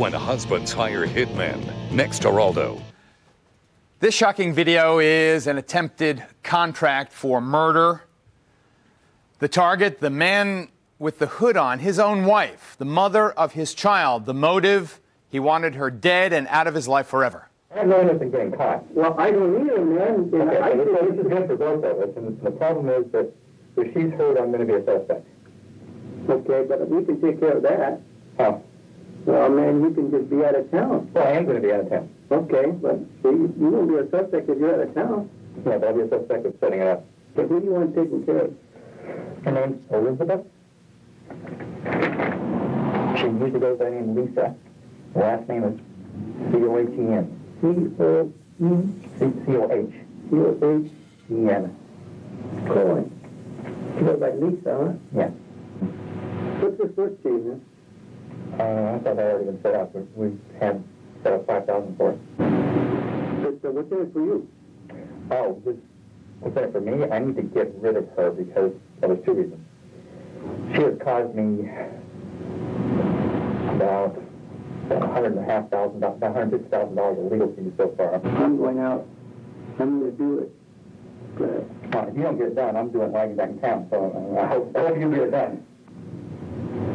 when husbands hire hitmen. Next, Geraldo. This shocking video is an attempted contract for murder. The target, the man with the hood on, his own wife, the mother of his child. The motive, he wanted her dead and out of his life forever. I have no interest in getting caught. Well, I don't either, man. Okay, this is good for both of us, and the problem is that if she's hurt, I'm going to be a suspect. Okay, but we can take care of that. How? Well, man, you can just be out of town. Well, I am going to be out of town. Okay, but you won't be a suspect if you're out of town. Yeah, but I'll be a suspect of setting it up. But who do you want taken care of? Her name's Elizabeth. She usually goes by the name Lisa. Her last name is C-O-H-E-N. C-O-H. C-O-H-E-N. Cohen. She goes by Lisa, huh? Yeah. What's the first name, huh? I thought that had already been set up. We had set up $5,000 for it. But what's in it for you? Oh, what's in it for me? I need to get rid of her because there's two reasons. She has caused me about $150,000 of legal fees so far. I'm going out. I'm going to do it. But If you don't get it done, I'm doing it while you're back in town. So I hope you get it done.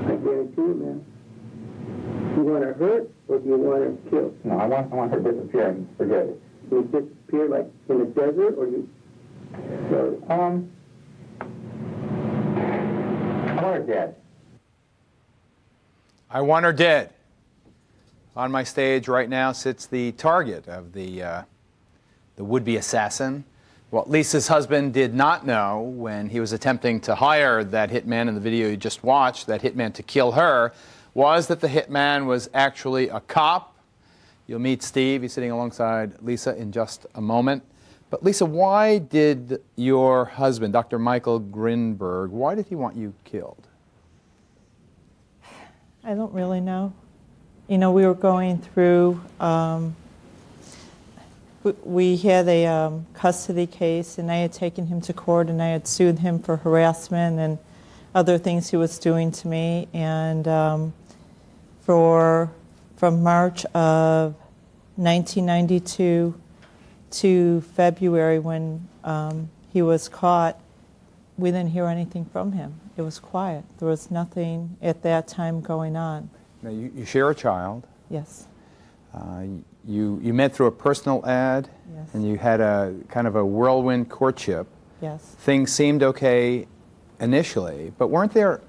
I guarantee you, man. Do you want her hurt or do you want her killed? No, I want her to disappear and forget it. You disappear like in the desert or you... So, I want her dead. I want her dead. On my stage right now sits the target of the would-be assassin. What Lisa's husband did not know when he was attempting to hire that hitman in the video you just watched, that hitman to kill her, was that the hitman was actually a cop. You'll meet Steve. He's sitting alongside Lisa in just a moment. But Lisa, why did your husband, Dr. Michael Grinberg, why did he want you killed? I don't really know. You know, we were going through, we had a custody case, and I had taken him to court, and I had sued him for harassment and other things he was doing to me. And from March of 1992 to February when he was caught, we didn't hear anything from him. It was quiet. There was nothing at that time going on. Now, you share a child. Yes. You met through a personal ad, Yes. and you had a kind of a whirlwind courtship. Yes. Things seemed okay initially, but weren't there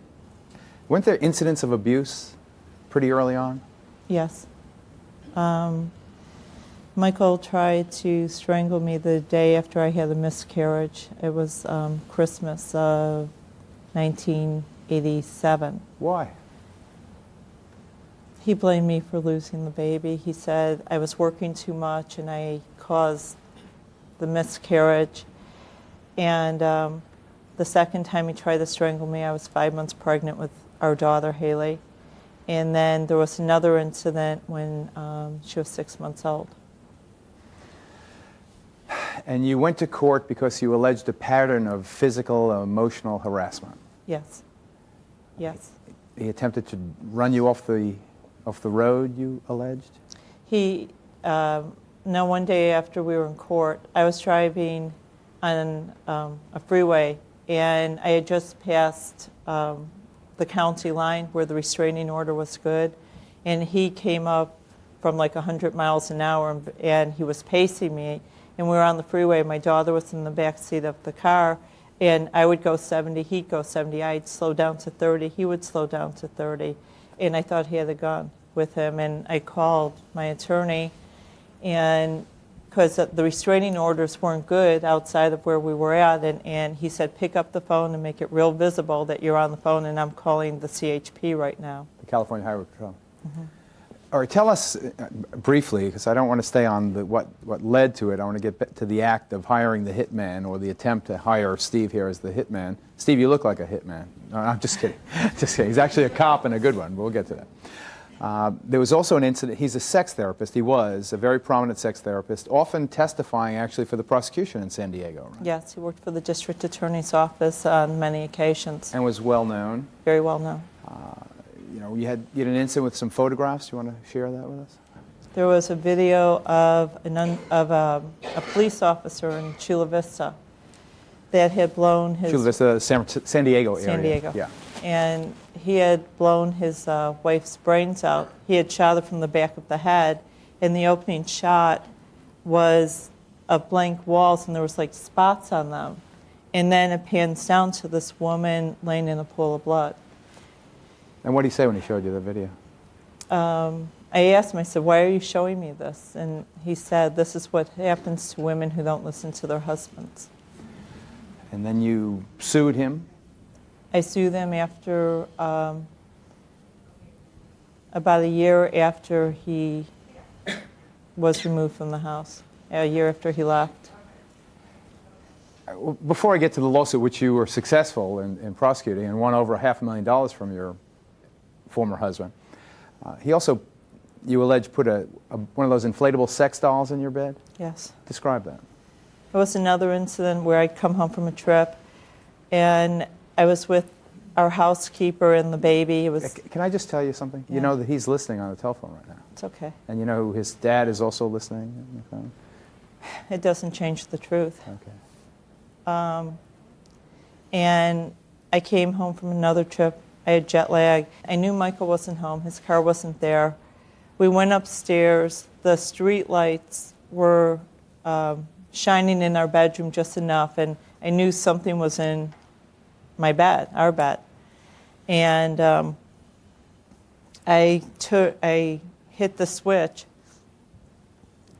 incidents of abuse pretty early on? Yes. Michael tried to strangle me the day after I had a miscarriage. It was Christmas of 1987. Why? He blamed me for losing the baby. He said I was working too much and I caused the miscarriage. And the second time he tried to strangle me, I was 5 months pregnant with our daughter, Haley. And then there was another incident when she was 6 months old. And you went to court because you alleged a pattern of physical and emotional harassment. Yes. Yes. He attempted to run you off the road, you alleged? One day after we were in court, I was driving on a freeway, and I had just passed the county line where the restraining order was good, and he came up from like 100 miles an hour, and he was pacing me, and we were on the freeway. My daughter was in the back seat of the car, and I would go 70, he'd go 70. I'd slow down to 30, he would slow down to 30, and I thought he had a gun with him, and I called my attorney, and because the restraining orders weren't good outside of where we were at, and he said, pick up the phone and make it real visible that you're on the phone, and I'm calling the CHP right now. The California Highway Patrol. Mm-hmm. All right, tell us briefly, because I don't want to stay on what led to it. I want to get to the act of hiring the hitman, or the attempt to hire Steve here as the hitman. Steve, you look like a hitman. No, I'm just kidding. Just kidding. He's actually a cop and a good one. We'll get to that. There was also an incident. He's a sex therapist. He was a very prominent sex therapist, often testifying actually for the prosecution in San Diego. Right? Yes, he worked for the district attorney's office on many occasions. And was well known. Very well known. you had an incident with some photographs. You want to share that with us? There was a video of a police officer in Chula Vista that had blown his... Chula Vista, San Diego area. San Diego. Yeah. And he had blown his wife's brains out. He had shot her from the back of the head, and the opening shot was of blank walls, and there was like spots on them. And then it pans down to this woman laying in a pool of blood. And what did he say when he showed you the video? I asked him, I said, why are you showing me this? And he said, this is what happens to women who don't listen to their husbands. And then you sued him? I sued them after, about a year after he was removed from the house, a year after he left. Before I get to the lawsuit, which you were successful in prosecuting and won over $500,000 from your former husband, he also, you allege, put one of those inflatable sex dolls in your bed? Yes. Describe that. There was another incident where I'd come home from a trip, and I was with our housekeeper and the baby. It was. Can I just tell you something? Yeah. You know that he's listening on the telephone right now. It's okay. And you know his dad is also listening on the phone? It doesn't change the truth. Okay. And I came home from another trip. I had jet lag. I knew Michael wasn't home. His car wasn't there. We went upstairs. The street lights were shining in our bedroom just enough, and I knew something was in my bed, our bed. And I hit the switch,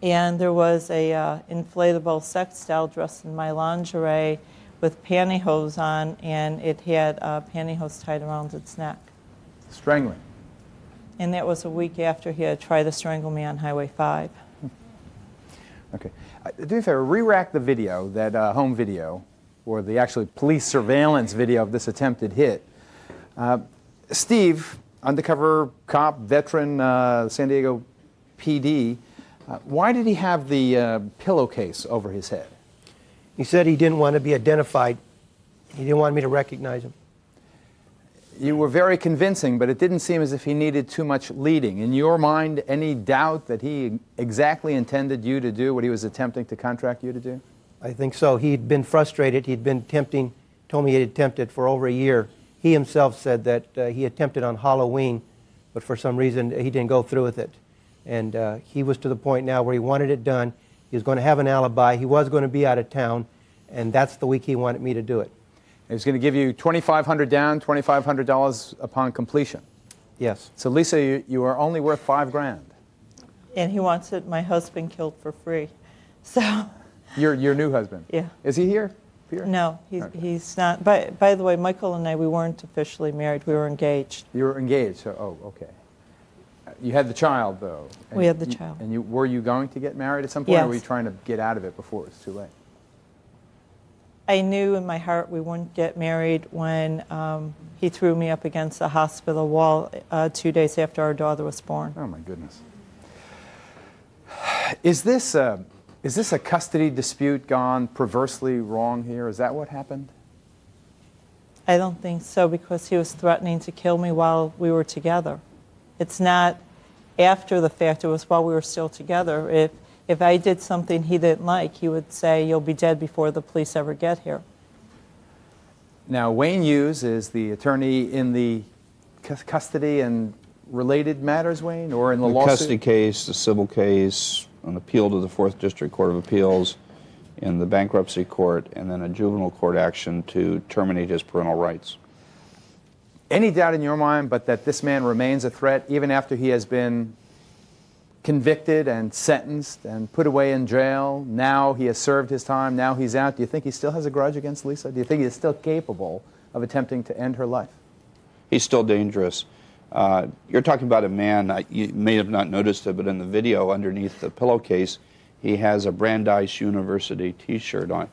and there was a inflatable sex doll dressed in my lingerie with pantyhose on, and it had pantyhose tied around its neck. Strangling. And that was a week after he had tried to strangle me on Highway 5. Okay. Do me a favor, re-rack the video, that home video, or the actually police surveillance video of this attempted hit. Steve, undercover cop, veteran, San Diego PD, why did he have the pillowcase over his head? He said he didn't want to be identified. He didn't want me to recognize him. You were very convincing, but it didn't seem as if he needed too much leading. In your mind, any doubt that he exactly intended you to do what he was attempting to contract you to do? I think so. He'd been frustrated. He'd been told me he had attempted for over a year. He himself said that he attempted on Halloween, but for some reason he didn't go through with it. And he was to the point now where he wanted it done. He was going to have an alibi. He was going to be out of town, and that's the week he wanted me to do it. He was going to give you $2,500 down, $2,500 upon completion. Yes. So Lisa, you are only worth $5,000. And he wants my husband killed for free. So. Your new husband? Yeah. Is he here? No, Okay. he's not. By the way, Michael and I, we weren't officially married. We were engaged. You were engaged, so, oh, okay. You had the child, though. We had the child. And were you going to get married at some point, Yes. or were you trying to get out of it before it was too late? I knew in my heart we wouldn't get married when he threw me up against the hospital wall 2 days after our daughter was born. Oh, my goodness. Is this a custody dispute gone perversely wrong here? Is that what happened? I don't think so, because he was threatening to kill me while we were together. It's not after the fact. It was while we were still together. If I did something he didn't like, he would say, "You'll be dead before the police ever get here." Now, Wayne Hughes is the attorney in the custody and related matters, Wayne, or in the lawsuit? Custody case, the civil case, an appeal to the 4th District Court of Appeals, in the bankruptcy court, and then a juvenile court action to terminate his parental rights. Any doubt in your mind but that this man remains a threat even after he has been convicted and sentenced and put away in jail? Now he has served his time, now he's out. Do you think he still has a grudge against Lisa? Do you think he is still capable of attempting to end her life? He's still dangerous. You're talking about a man, you may have not noticed it, but in the video underneath the pillowcase, he has a Brandeis University t-shirt on.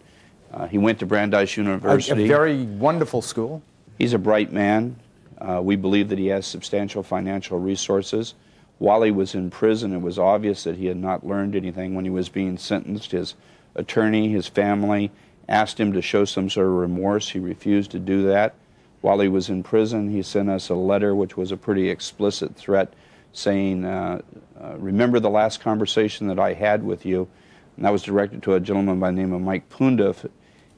He went to Brandeis University. A very wonderful school. He's a bright man. We believe that he has substantial financial resources. While he was in prison, it was obvious that he had not learned anything when he was being sentenced. His attorney, his family, asked him to show some sort of remorse. He refused to do that. While he was in prison, he sent us a letter which was a pretty explicit threat saying, remember the last conversation that I had with you? And that was directed to a gentleman by the name of Mike Pundiff.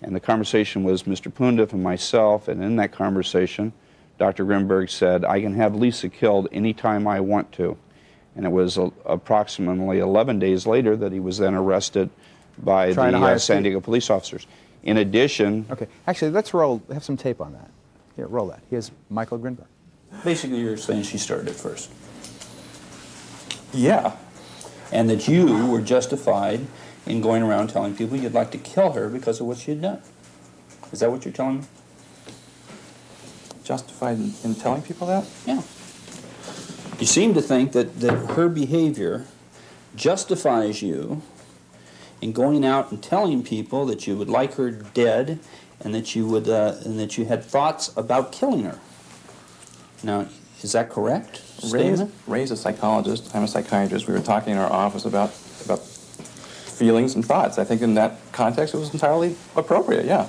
And the conversation was Mr. Pundiff and myself, and in that conversation, Dr. Grimberg said, I can have Lisa killed anytime I want to. And it was approximately 11 days later that he was then arrested by the San Diego police officers. In addition... Okay, actually, let's have some tape on that. Here, roll that. Here's Michael Grinberg. Basically, you're saying she started it first. Yeah. And that you were justified in going around telling people you'd like to kill her because of what she had done. Is that what you're telling me? Justified in telling people that? Yeah. You seem to think that her behavior justifies you in going out and telling people that you would like her dead and that you would and that you had thoughts about killing her. Now, is that correct? Ray's a psychologist. I'm a psychiatrist. We were talking in our office about feelings and thoughts. I think in that context it was entirely appropriate, yeah.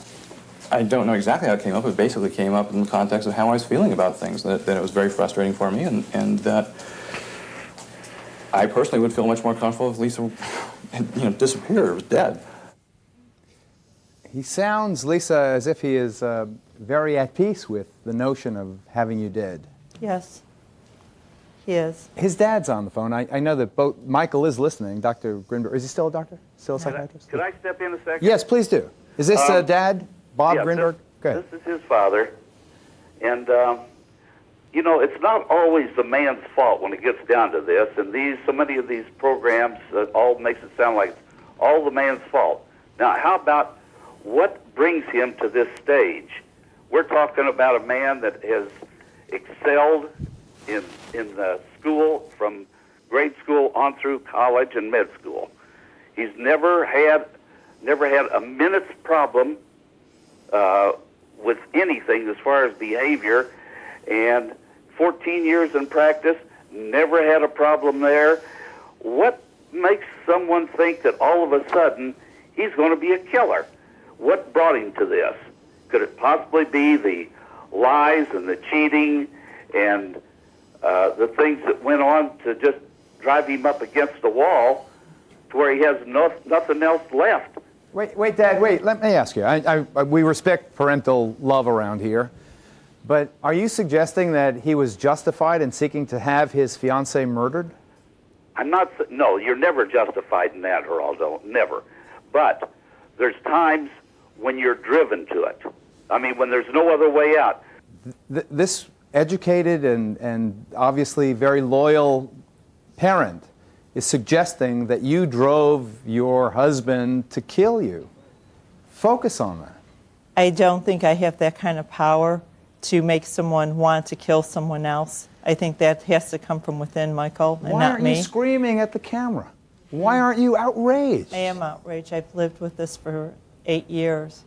I don't know exactly how it came up. It basically came up in the context of how I was feeling about things, that it was very frustrating for me, and that I personally would feel much more comfortable if Lisa disappeared or was dead. He sounds, Lisa, as if he is very at peace with the notion of having you dead. Yes, he is. His dad's on the phone. I know that both Michael is listening. Dr. Grinberg, is he still a doctor? Still a psychiatrist? Could I step in a second? Yes, please do. Is this Dad, Bob yeah, Grinberg? Go ahead. This is his father. And, it's not always the man's fault when it gets down to this. And so many of these programs all makes it sound like it's all the man's fault. Now, how about what brings him to this stage? We're talking about a man that has excelled in school, from grade school on through college and med school. He's never had a minute's problem with anything as far as behavior, and 14 years in practice, never had a problem there. What makes someone think that all of a sudden he's going to be a killer? What brought him to this? Could it possibly be the lies and the cheating and the things that went on to just drive him up against the wall to where he has nothing else left? Wait, Dad, wait. Let me ask you. We respect parental love around here, but are you suggesting that he was justified in seeking to have his fiancée murdered? I'm not. No, you're never justified in that, Geraldo. Never. But there's times when you're driven to it. I mean, when there's no other way out. This educated and obviously very loyal parent is suggesting that you drove your husband to kill you. Focus on that. I don't think I have that kind of power to make someone want to kill someone else. I think that has to come from within, Michael, and not me. Why aren't you screaming at the camera? Why aren't you outraged? I am outraged. I've lived with this for 8 years.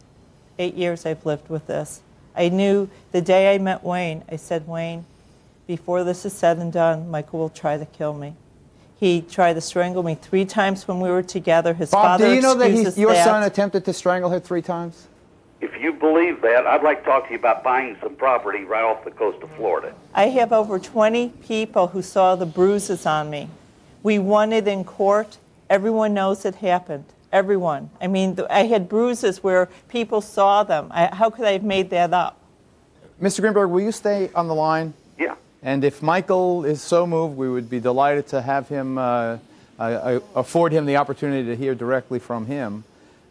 8 years I've lived with this. I knew the day I met Wayne, I said, Wayne, before this is said and done, Michael will try to kill me. He tried to strangle me 3 times when we were together. His Bob, father do you know that your that. son attempted to strangle her 3 times? If you believe that, I'd like to talk to you about buying some property right off the coast of Florida. I have over 20 people who saw the bruises on me. We won it in court. Everyone knows it happened. Everyone. I mean, I had bruises where people saw them. How could I have made that up? Mr. Grinberg, will you stay on the line? Yeah. And if Michael is so moved, we would be delighted to have him, afford him the opportunity to hear directly from him.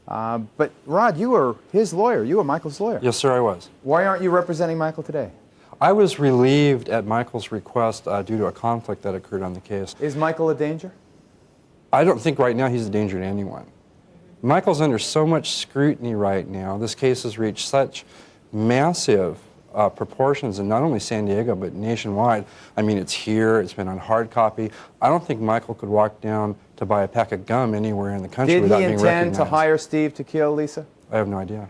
But Rod, you were his lawyer. You were Michael's lawyer. Yes, sir, I was. Why aren't you representing Michael today? I was relieved at Michael's request due to a conflict that occurred on the case. Is Michael a danger? I don't think right now he's a danger to anyone. Michael's under so much scrutiny right now. This case has reached such massive proportions in not only San Diego but nationwide. I mean, it's here, it's been on hard copy. I don't think Michael could walk down to buy a pack of gum anywhere in the country without being recognized. Did he intend to hire Steve to kill Lisa? I have no idea.